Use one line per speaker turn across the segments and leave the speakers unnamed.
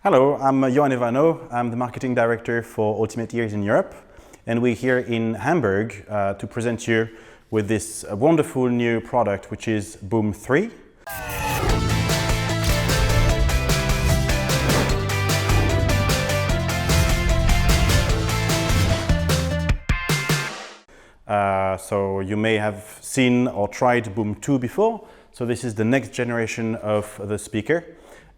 Hello, I'm Johan Ivano. I'm the marketing director for Ultimate Ears in Europe, and we're here in Hamburg to present you with this wonderful new product, which is Boom 3. So you may have seen or tried Boom 2 before. So this is the next generation of the speaker.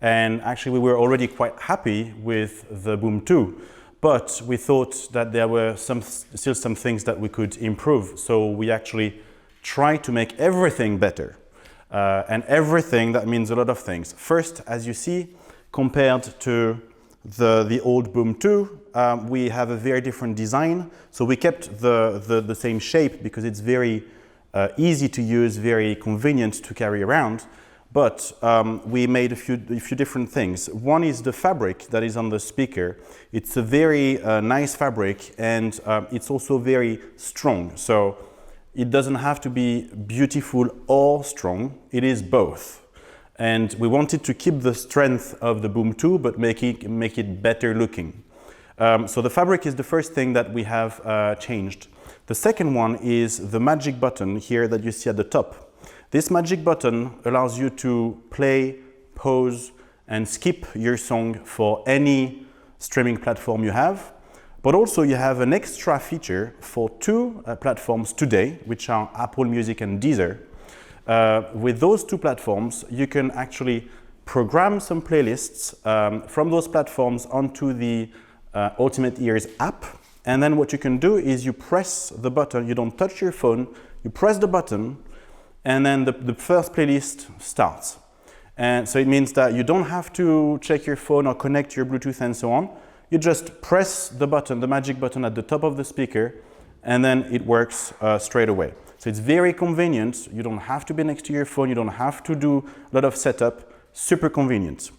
And actually we were already quite happy with the Boom 2, but we thought that there were still some things that we could improve. So we actually tried to make everything better. And everything, that means a lot of things. First, as you see, compared to the old Boom 2, we have a very different design. So we kept the same shape because it's very easy to use, very convenient to carry around. But we made a few different things. One is the fabric that is on the speaker. It's a very nice fabric, and it's also very strong. So it doesn't have to be beautiful or strong. It is both. And we wanted to keep the strength of the Boom 2, but make it better looking. So the fabric is the first thing that we have changed. The second one is the magic button here that you see at the top. This magic button allows you to play, pause, and skip your song for any streaming platform you have. But also you have an extra feature for two platforms today, which are Apple Music and Deezer. With those two platforms, you can actually program some playlists from those platforms onto the Ultimate Ears app. And then what you can do is you press the button, you don't touch your phone, you press the button, and then the first playlist starts. And so it means that you don't have to check your phone or connect your Bluetooth and so on. You just press the button, the magic button at the top of the speaker, and then it works straight away. So it's very convenient. You don't have to be next to your phone. You don't have to do a lot of setup. Super convenient.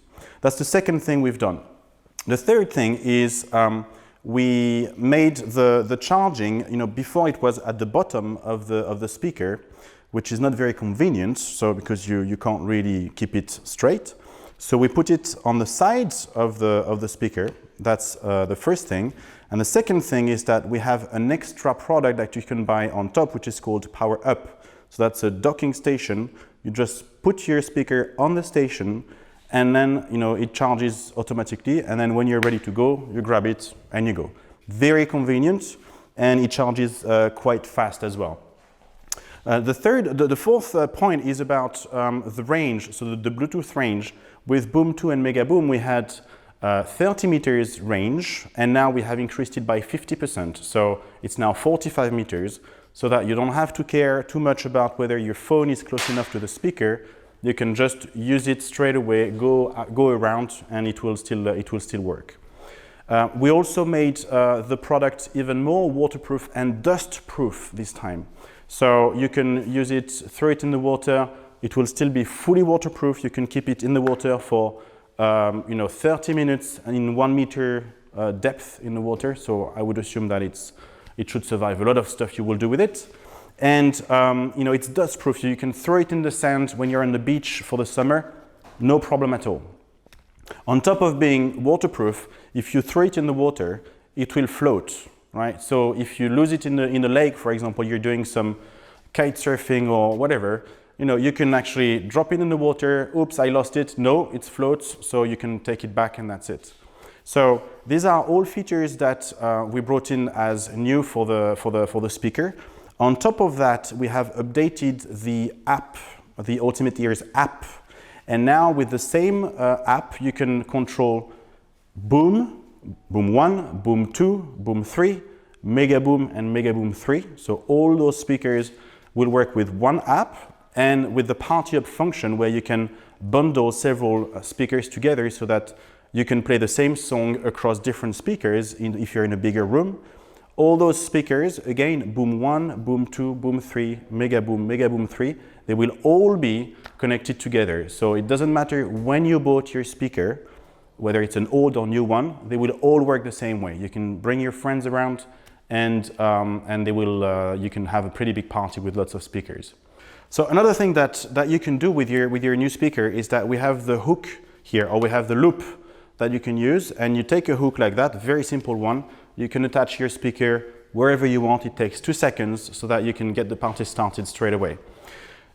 That's the second thing we've done. The third thing is we made the charging, before it was at the bottom of the speaker, which is not very convenient, so because you can't really keep it straight. So we put it on the sides of the speaker. That's the first thing. And the second thing is that we have an extra product that you can buy on top, which is called Power Up. So that's a docking station. You just put your speaker on the station, and then it charges automatically. And then when you're ready to go, you grab it and you go. Very convenient, and it charges quite fast as well. The fourth point is about the range, so the Bluetooth range. With Boom 2 and Mega Boom, we had 30 meters range, and now we have increased it by 50%. So it's now 45 meters, so that you don't have to care too much about whether your phone is close enough to the speaker. You can just use it straight away, go around, and it will still work. We also made the product even more waterproof and dust-proof this time. So you can use it, throw it in the water. It will still be fully waterproof. You can keep it in the water for 30 minutes and in 1 meter depth in the water. So I would assume that it should survive a lot of stuff you will do with it. And it's dust-proof. So you can throw it in the sand when you're on the beach for the summer. No problem at all. On top of being waterproof, if you throw it in the water, it will float. Right? So if you lose it in the lake, for example, you're doing some kite surfing or whatever, you can actually drop it in the water. Oops, I lost it. No, it floats, so you can take it back and that's it. So these are all features that we brought in as new for the speaker. On top of that, we have updated the app, the Ultimate Ears app. And now with the same app, you can control Boom 1, Boom 2, Boom 3, Mega Boom, and Mega Boom 3. So all those speakers will work with one app and with the Party Up function, where you can bundle several speakers together so that you can play the same song across different speakers if you're in a bigger room. All those speakers, again, Boom 1, Boom 2, Boom 3, Mega Boom 3, they will all be connected together. So it doesn't matter when you bought your speaker, whether it's an old or new one, they will all work the same way. You can bring your friends around, and you can have a pretty big party with lots of speakers. So another thing that you can do with your new speaker is that we have the hook here, or we have the loop that you can use, and you take a hook like that, very simple one. You can attach your speaker wherever you want. It takes 2 seconds so that you can get the party started straight away.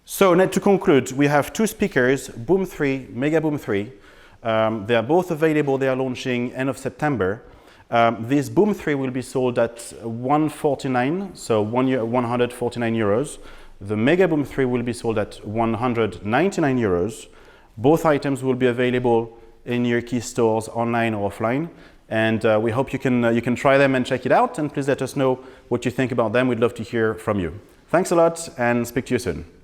So now to conclude, we have two speakers, Boom 3, Mega Boom 3. They are both available. They are launching end of September. This Boom 3 will be sold at 149, so 149 euros. The Mega Boom 3 will be sold at 199 euros. Both items will be available in your key stores, online or offline. And we hope you can try them and check it out. And please let us know what you think about them. We'd love to hear from you. Thanks a lot, and speak to you soon.